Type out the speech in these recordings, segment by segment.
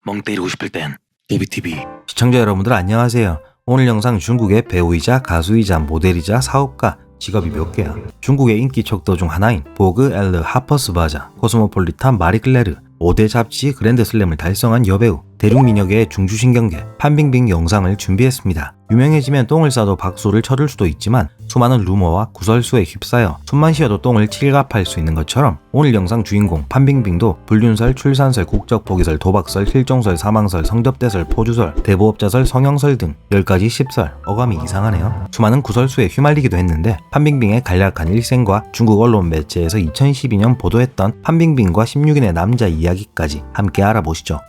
멍 때리고 싶을 땐 데비TV. 시청자 여러분들 안녕하세요. 오늘 영상 중국의 배우이자 가수이자 모델이자 사업가, 직업이 몇 개야. 중국의 인기 척도 중 하나인 보그 엘르 하퍼스바자, 코스모폴리탄 마리클레르, 5대 잡지 그랜드슬램을 달성한 여배우, 대륙민혁의 중추신경계 판빙빙 영상을 준비했습니다. 유명해지면 똥을 싸도 박수를 쳐줄 수도 있지만 수많은 루머와 구설수에 휩싸여 숨만 쉬어도 똥을 칠갑할 수 있는 것처럼 오늘 영상 주인공 판빙빙도 불륜설, 출산설, 국적포기설, 도박설, 실종설, 사망설, 성접대설, 포주설, 대부업자설, 성형설 등 10가지 10설, 어감이 이상하네요. 수많은 구설수에 휘말리기도 했는데 판빙빙의 간략한 일생과 중국 언론 매체에서 2012년 보도했던 판빙빙과 16인의 남자 이야기까지 함께 알아보시죠.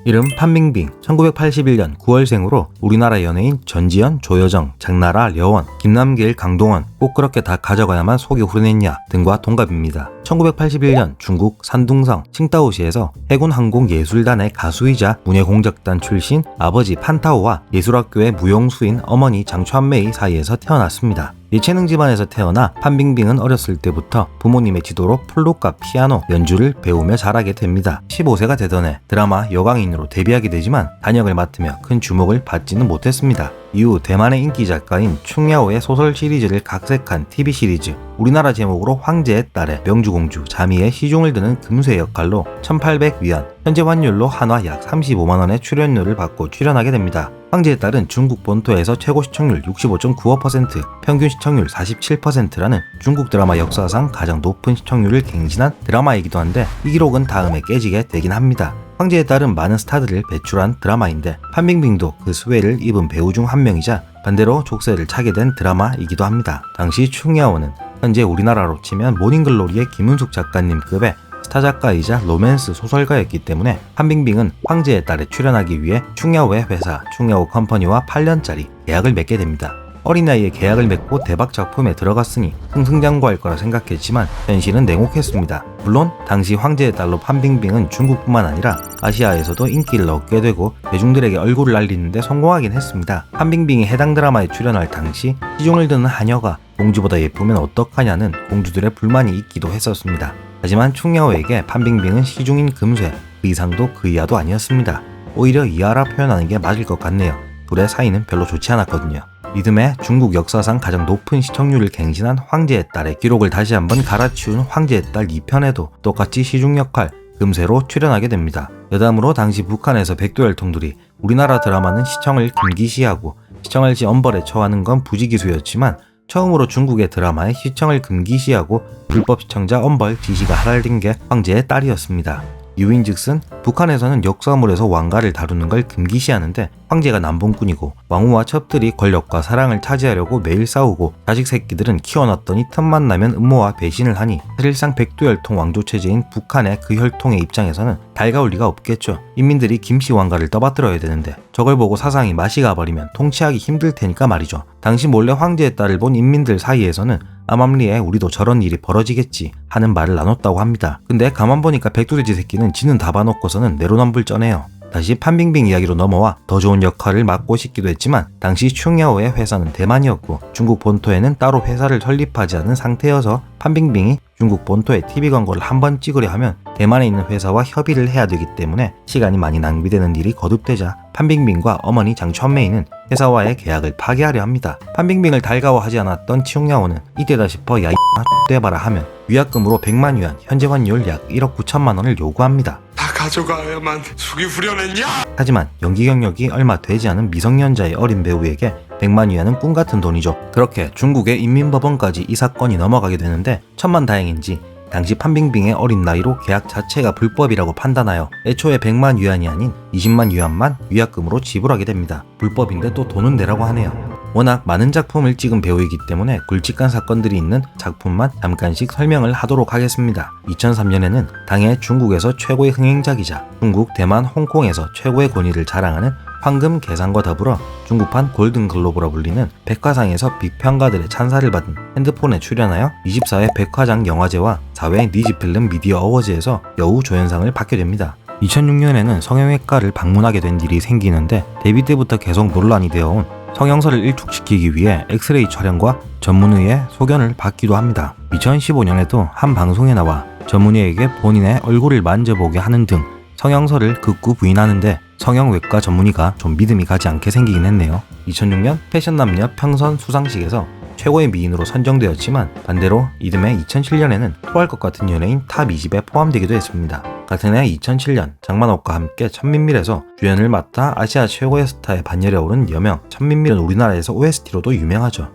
이름 판빙빙, 1981년 9월생으로 우리나라 연예인 전지현, 조여정, 장나라, 려원, 김남길, 강동원, 꼭 그렇게 다 가져가야만 속이 후련했냐 등과 동갑입니다. 1981년 중국 산둥성 칭다오시에서 해군 항공예술단의 가수이자 문예공작단 출신 아버지 판타오와 예술학교의 무용수인 어머니 장추한메이 사이에서 태어났습니다. 예체능 집안에서 태어나 판빙빙은 어렸을 때부터 부모님의 지도로 플룻과 피아노 연주를 배우며 자라게 됩니다. 15세가 되던 해 드라마 여광인으로 데뷔하게 되지만 단역을 맡으며 큰 주목을 받지는 못했습니다. 이후 대만의 인기 작가인 충야오의 소설 시리즈를 각색한 TV 시리즈 우리나라 제목으로 황제의 딸의 명주공주 자미의 시중을 드는 금쇠 역할로 1800위안, 현재 환율로 한화 약 35만원의 출연료를 받고 출연하게 됩니다. 황제의 딸은 중국 본토에서 최고 시청률 65.95%, 평균 시청률 47%라는 중국 드라마 역사상 가장 높은 시청률을 갱신한 드라마이기도 한데 이 기록은 다음에 깨지게 되긴 합니다. 황제의 딸은 많은 스타들을 배출한 드라마인데 판빙빙도 그 수혜를 입은 배우 중 한 명이자 반대로 족쇄를 차게 된 드라마이기도 합니다. 당시 충야오는 현재 우리나라로 치면 모닝글로리의 김은숙 작가님급의 스타 작가이자 로맨스 소설가였기 때문에 판빙빙은 황제의 딸에 출연하기 위해 충야오의 회사 충야오 컴퍼니와 8년짜리 계약을 맺게 됩니다. 어린 나이에 계약을 맺고 대박 작품에 들어갔으니 승승장구할 거라 생각했지만 현실은 냉혹했습니다. 물론 당시 황제의 딸로 판빙빙은 중국뿐만 아니라 아시아에서도 인기를 얻게 되고 대중들에게 얼굴을 알리는데 성공하긴 했습니다. 판빙빙이 해당 드라마에 출연할 당시 시중을 드는 하녀가 공주보다 예쁘면 어떡하냐는 공주들의 불만이 있기도 했었습니다. 하지만 충야오에게 판빙빙은 시중인 금쇠, 그 이상도 그 이하도 아니었습니다. 오히려 이하라 표현하는 게 맞을 것 같네요. 둘의 사이는 별로 좋지 않았거든요. 리듬의 중국 역사상 가장 높은 시청률을 갱신한 황제의 딸의 기록을 다시 한번 갈아치운 황제의 딸 2편에도 똑같이 시중 역할 금세로 출연하게 됩니다. 여담으로 당시 북한에서 백두혈통들이 우리나라 드라마는 시청을 금기시하고 시청할 시 엄벌에 처하는 건 부지기수였지만 처음으로 중국의 드라마에 시청을 금기시하고 불법 시청자 엄벌 지시가 하달된 게 황제의 딸이었습니다. 이유인즉슨 북한에서는 역사물에서 왕가를 다루는 걸 금기시하는데 황제가 남봉꾼이고 왕후와 첩들이 권력과 사랑을 차지하려고 매일 싸우고 자식 새끼들은 키워놨더니 틈만 나면 음모와 배신을 하니 사실상 백두혈통 왕조 체제인 북한의 그 혈통의 입장에서는 달가울 리가 없겠죠. 인민들이 김씨 왕가를 떠받들어야 되는데 저걸 보고 사상이 맛이 가버리면 통치하기 힘들 테니까 말이죠. 당시 몰래 황제의 딸을 본 인민들 사이에서는 암암리에 우리도 저런 일이 벌어지겠지 하는 말을 나눴다고 합니다. 근데 가만 보니까 백두돼지 새끼는 지는 다 봐놓고서는 내로남불쩌네요. 다시 판빙빙 이야기로 넘어와 더 좋은 역할을 맡고 싶기도 했지만 당시 충야오의 회사는 대만이었고 중국 본토에는 따로 회사를 설립하지 않은 상태여서 판빙빙이 중국 본토에 TV 광고를 한번 찍으려 하면 대만에 있는 회사와 협의를 해야 되기 때문에 시간이 많이 낭비되는 일이 거듭되자 판빙빙과 어머니 장추한메이는 회사와의 계약을 파기하려 합니다. 판빙빙을 달가워하지 않았던 충야오는 이때다 싶어 야 X대봐라 하면 위약금으로 100만 위안, 현재 환율 약 1억 9천만 원을 요구합니다. 다 가져가야만 속이 후련했냐? 하지만 연기 경력이 얼마 되지 않은 미성년자의 어린 배우에게 100만 위안은 꿈같은 돈이죠. 그렇게 중국의 인민법원까지 이 사건이 넘어가게 되는데 천만다행인지 당시 판빙빙의 어린 나이로 계약 자체가 불법이라고 판단하여 애초에 100만 위안이 아닌 20만 위안만 위약금으로 지불하게 됩니다. 불법인데 또 돈은 내라고 하네요. 워낙 많은 작품을 찍은 배우이기 때문에 굵직한 사건들이 있는 작품만 잠깐씩 설명을 하도록 하겠습니다. 2003년에는 당해 중국에서 최고의 흥행작이자 중국, 대만, 홍콩에서 최고의 권위를 자랑하는 황금 개상과 더불어 중국판 골든글로브라 불리는 백화상에서 빅평가들의 찬사를 받은 핸드폰에 출연하여 24회 백화장 영화제와 4회 니지필름 미디어 어워즈에서 여우 조연상을 받게 됩니다. 2006년에는 성형외과를 방문하게 된 일이 생기는데 데뷔 때부터 계속 논란이 되어온 성형설을 일축시키기 위해 엑스레이 촬영과 전문의의 소견을 받기도 합니다. 2015년에도 한 방송에 나와 전문의에게 본인의 얼굴을 만져보게 하는 등 성형설을 극구 부인하는데 성형외과 전문의가 좀 믿음이 가지 않게 생기긴 했네요. 2006년 패션남녀 평선 수상식에서 최고의 미인으로 선정되었지만 반대로 이듬해 2007년에는 토할 것 같은 연예인 탑 20에 포함되기도 했습니다. 같은 해 2007년 장만옥과 함께 천민밀에서 주연을 맡아 아시아 최고의 스타의 반열에 오른 여명. 천민밀은 우리나라에서 OST로도 유명하죠.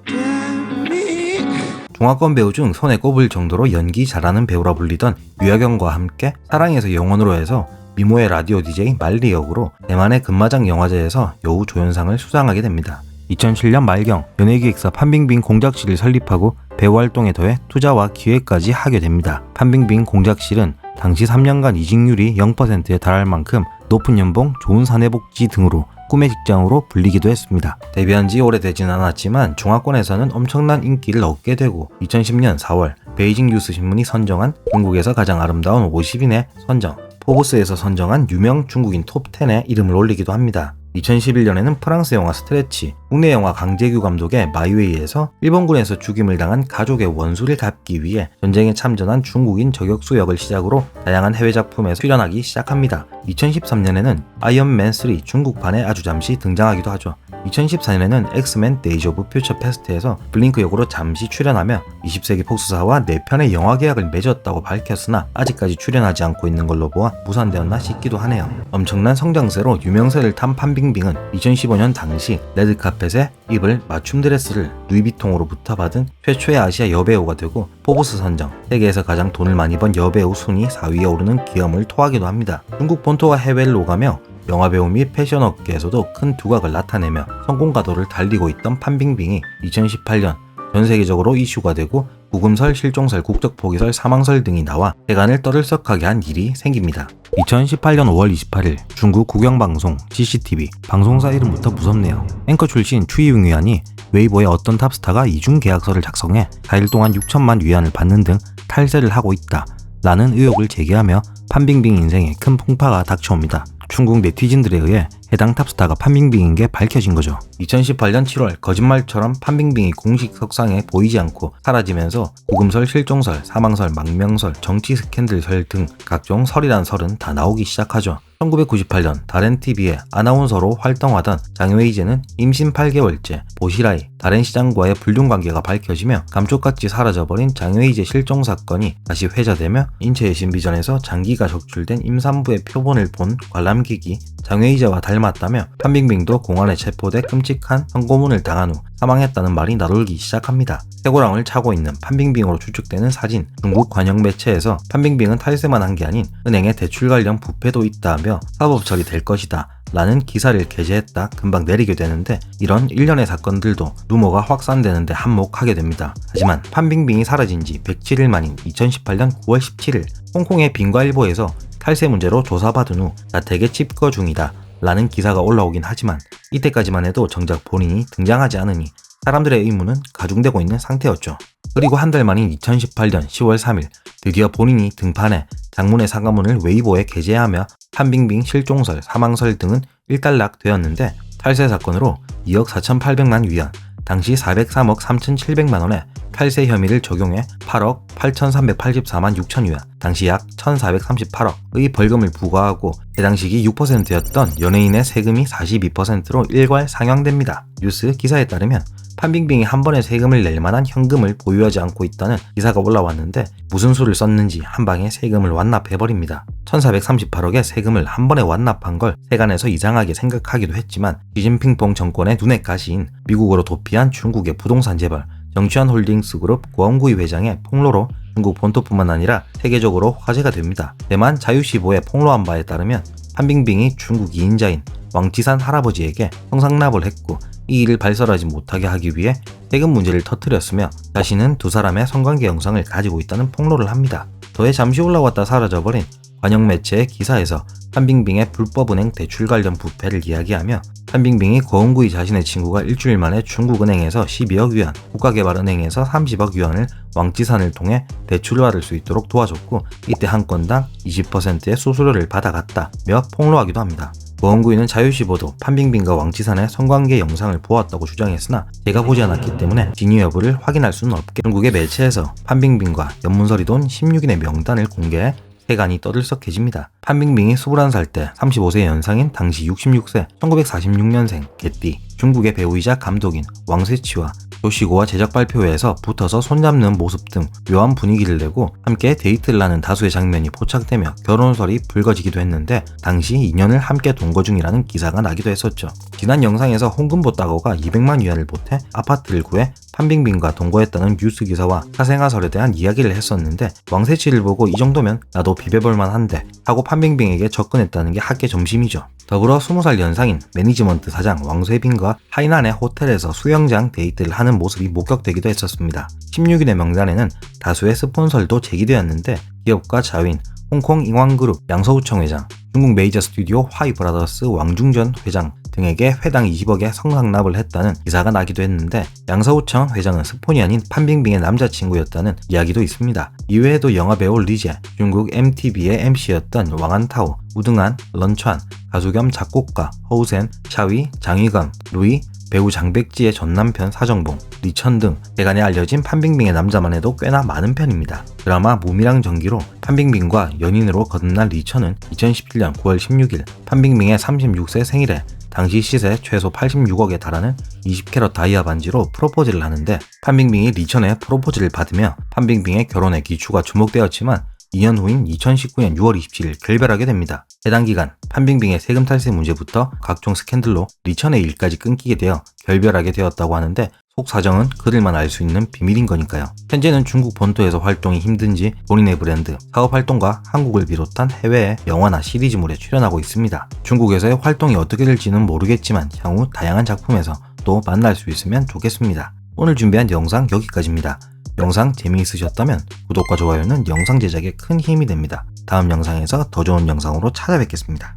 중화권 배우 중 손에 꼽을 정도로 연기 잘하는 배우라 불리던 유아경과 함께 사랑에서 영원으로 해서 미모의 라디오 DJ 말리 역으로 대만의 금마장 영화제에서 여우 조연상을 수상하게 됩니다. 2007년 말경 연예기획사 판빙빙 공작실을 설립하고 배우 활동에 더해 투자와 기획까지 하게 됩니다. 판빙빙 공작실은 당시 3년간 이직률이 0%에 달할 만큼 높은 연봉, 좋은 사내복지 등으로 꿈의 직장으로 불리기도 했습니다. 데뷔한 지 오래되진 않았지만 중화권에서는 엄청난 인기를 얻게 되고 2010년 4월 베이징 뉴스 신문이 선정한 중국에서 가장 아름다운 50인의 선정, 포브스에서 선정한 유명 중국인 톱10에 이름을 올리기도 합니다. 2011년에는 프랑스 영화 스트레치, 국내 영화 강재규 감독의 마이웨이에서 일본군에서 죽임을 당한 가족의 원수를 갚기 위해 전쟁에 참전한 중국인 저격수 역을 시작으로 다양한 해외 작품에서 출연하기 시작합니다. 2013년에는 아이언맨 3 중국판에 아주 잠시 등장하기도 하죠. 2014년에는 엑스맨 데이즈 오브 퓨처 패스트에서 블링크 역으로 잠시 출연하며 20세기 폭스사와 4편의 영화 계약을 맺었다고 밝혔으나 아직까지 출연하지 않고 있는 걸로 보아 무산되었나 싶기도 하네요. 엄청난 성장세로 유명세를 탄 판빙빙은 2015년 당시 레드카펫에 입을 맞춤 드레스를 루이비통으로부터 받은 최초의 아시아 여배우가 되고 포브스 선정, 세계에서 가장 돈을 많이 번 여배우 순위 4위에 오르는 기염을 토하기도 합니다. 중국 본토와 해외를 오가며 영화배우 및 패션 업계에서도 큰 두각을 나타내며 성공 가도를 달리고 있던 판빙빙이 2018년 전 세계적으로 이슈가 되고 구금설, 실종설, 국적포기설, 사망설 등이 나와 세간을 떠들썩하게 한 일이 생깁니다. 2018년 5월 28일 중국 국영방송 CCTV 방송사 이름부터 무섭네요. 앵커 출신 추이융 위안이 웨이보에 어떤 탑스타가 이중 계약서를 작성해 4일 동안 6천만 위안을 받는 등 탈세를 하고 있다 라는 의혹을 제기하며 판빙빙 인생에 큰 풍파가 닥쳐옵니다. 중국 네티즌들에 의해 해당 탑스타가 판빙빙인 게 밝혀진 거죠. 2018년 7월 거짓말처럼 판빙빙이 공식 석상에 보이지 않고 사라지면서 구금설, 실종설, 사망설, 망명설, 정치 스캔들설 등 각종 설이란 설은 다 나오기 시작하죠. 1998년 다렌TV의 아나운서로 활동하던 장웨이제는 임신 8개월째 보시라이 다렌 시장과의 불륜관계가 밝혀지며 감쪽같이 사라져버린 장웨이제 실종 사건이 다시 회자되며 인체의 신비전에서 장기가 적출된 임산부의 표본을 본 관람객이 장웨이제와 닮았다며 판빙빙도 공안에 체포돼 끔찍한 선고문을 당한 후 사망했다는 말이 나돌기 시작합니다. 쇠고랑을 차고 있는 판빙빙으로 추측되는 사진, 중국 관영 매체에서 판빙빙은 탈세만 한 게 아닌 은행에 대출 관련 부패도 있다며 사법 처리될 것이다 라는 기사를 게재했다 금방 내리게 되는데 이런 일련의 사건들도 루머가 확산되는데 한몫하게 됩니다. 하지만 판빙빙이 사라진 지 107일 만인 2018년 9월 17일 홍콩의 빈과일보에서 탈세 문제로 조사받은 후 자택에 집거 중이다 라는 기사가 올라오긴 하지만 이때까지만 해도 정작 본인이 등장하지 않으니 사람들의 의문은 가중되고 있는 상태였죠. 그리고 한 달 만인 2018년 10월 3일 드디어 본인이 등판해 장문의 사과문을 웨이보에 게재하며 판빙빙 실종설, 사망설 등은 일단락되었는데 탈세 사건으로 2억 4,800만 위안, 당시 403억 3,700만 원의 탈세 혐의를 적용해 8억 8,384만 6천 위안, 당시 약 1,438억의 벌금을 부과하고 해당 시기 6%였던 연예인의 세금이 42%로 일괄 상향됩니다. 뉴스 기사에 따르면 판빙빙이 한 번에 세금을 낼 만한 현금을 보유하지 않고 있다는 기사가 올라왔는데 무슨 수를 썼는지 한 방에 세금을 완납해버립니다. 1,438억의 세금을 한 번에 완납한 걸 세간에서 이상하게 생각하기도 했지만 시진핑봉 정권의 눈엣 가시인 미국으로 도피한 중국의 부동산 재벌 정치현 홀딩스 그룹 고원구이 회장의 폭로로 중국 본토뿐만 아니라 세계적으로 화제가 됩니다. 대만 자유시보에 폭로한 바에 따르면 판빙빙이 중국 2인자인 왕지산 할아버지에게 성상납을 했고 이 일을 발설하지 못하게 하기 위해 세금 문제를 터뜨렸으며 자신은 두 사람의 성관계 영상을 가지고 있다는 폭로를 합니다. 더해 잠시 올라왔다 사라져버린 관영 매체의 기사에서 판빙빙의 불법은행 대출 관련 부패를 이야기하며 판빙빙이 고은구이 자신의 친구가 일주일 만에 중국은행에서 12억 위안, 국가개발은행에서 30억 위안을 왕지산을 통해 대출을 받을 수 있도록 도와줬고 이때 한 건당 20%의 수수료를 받아갔다며 폭로하기도 합니다. 보험구인은 자유시보도 판빙빙과 왕치산의 성관계 영상을 보았다고 주장했으나 제가 보지 않았기 때문에 진위 여부를 확인할 수는 없게 중국의 매체에서 판빙빙과 연문설이 돈 16인의 명단을 공개해 세간이 떠들썩해집니다. 판빙빙이 21살 때 35세 연상인 당시 66세 1946년생 개띠 중국의 배우이자 감독인 왕세치와 조시고와 제작 발표회에서 붙어서 손잡는 모습 등 묘한 분위기를 내고 함께 데이트를 하는 다수의 장면이 포착되며 결혼설이 불거지기도 했는데 당시 2년을 함께 동거 중이라는 기사가 나기도 했었죠. 지난 영상에서 홍금보 따거가 200만 위안을 보태 아파트를 구해 판빙빙과 동거했다는 뉴스 기사와 사생아설에 대한 이야기를 했었는데 왕세치를 보고 이 정도면 나도 비벼볼만 한데 하고 판빙빙에게 접근했다는 게 학계 점심이죠. 더불어 20살 연상인 매니지먼트 사장 왕쇠빈과 하이난의 호텔에서 수영장 데이트를 하는 모습이 목격되기도 했었습니다. 16인의 명단에는 다수의 스폰설도 제기되었는데 기업가 자윈, 홍콩 잉왕그룹 양서우청 회장, 중국 메이저 스튜디오 화이브라더스 왕중전 회장 등에게 회당 20억의 성상납을 했다는 기사가 나기도 했는데 양서우청 회장은 스폰이 아닌 판빙빙의 남자친구였다는 이야기도 있습니다. 이외에도 영화배우 리제, 중국 MTV의 MC였던 왕한타오, 우등한, 런촨, 가수 겸 작곡가 허우센, 샤위, 장희건, 루이, 배우 장백지의 전남편 사정봉, 리천 등 대간에 알려진 판빙빙의 남자만 해도 꽤나 많은 편입니다. 드라마 무미랑 전기로 판빙빙과 연인으로 거듭난 리천은 2017년 9월 16일 판빙빙의 36세 생일에 당시 시세 최소 86억에 달하는 20캐럿 다이아 반지로 프로포즈를 하는데 판빙빙이 리천의 프로포즈를 받으며 판빙빙의 결혼의 기추가 주목되었지만 2년 후인 2019년 6월 27일 결별하게 됩니다. 해당 기간 판빙빙의 세금 탈세 문제부터 각종 스캔들로 리천의 일까지 끊기게 되어 결별하게 되었다고 하는데 속 사정은 그들만 알 수 있는 비밀인 거니까요. 현재는 중국 본토에서 활동이 힘든지 본인의 브랜드, 사업 활동과 한국을 비롯한 해외의 영화나 시리즈물에 출연하고 있습니다. 중국에서의 활동이 어떻게 될지는 모르겠지만 향후 다양한 작품에서 또 만날 수 있으면 좋겠습니다. 오늘 준비한 영상 여기까지입니다. 영상 재미있으셨다면 구독과 좋아요는 영상 제작에 큰 힘이 됩니다. 다음 영상에서 더 좋은 영상으로 찾아뵙겠습니다.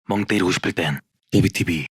멍 때리고 싶을 땐 예비TV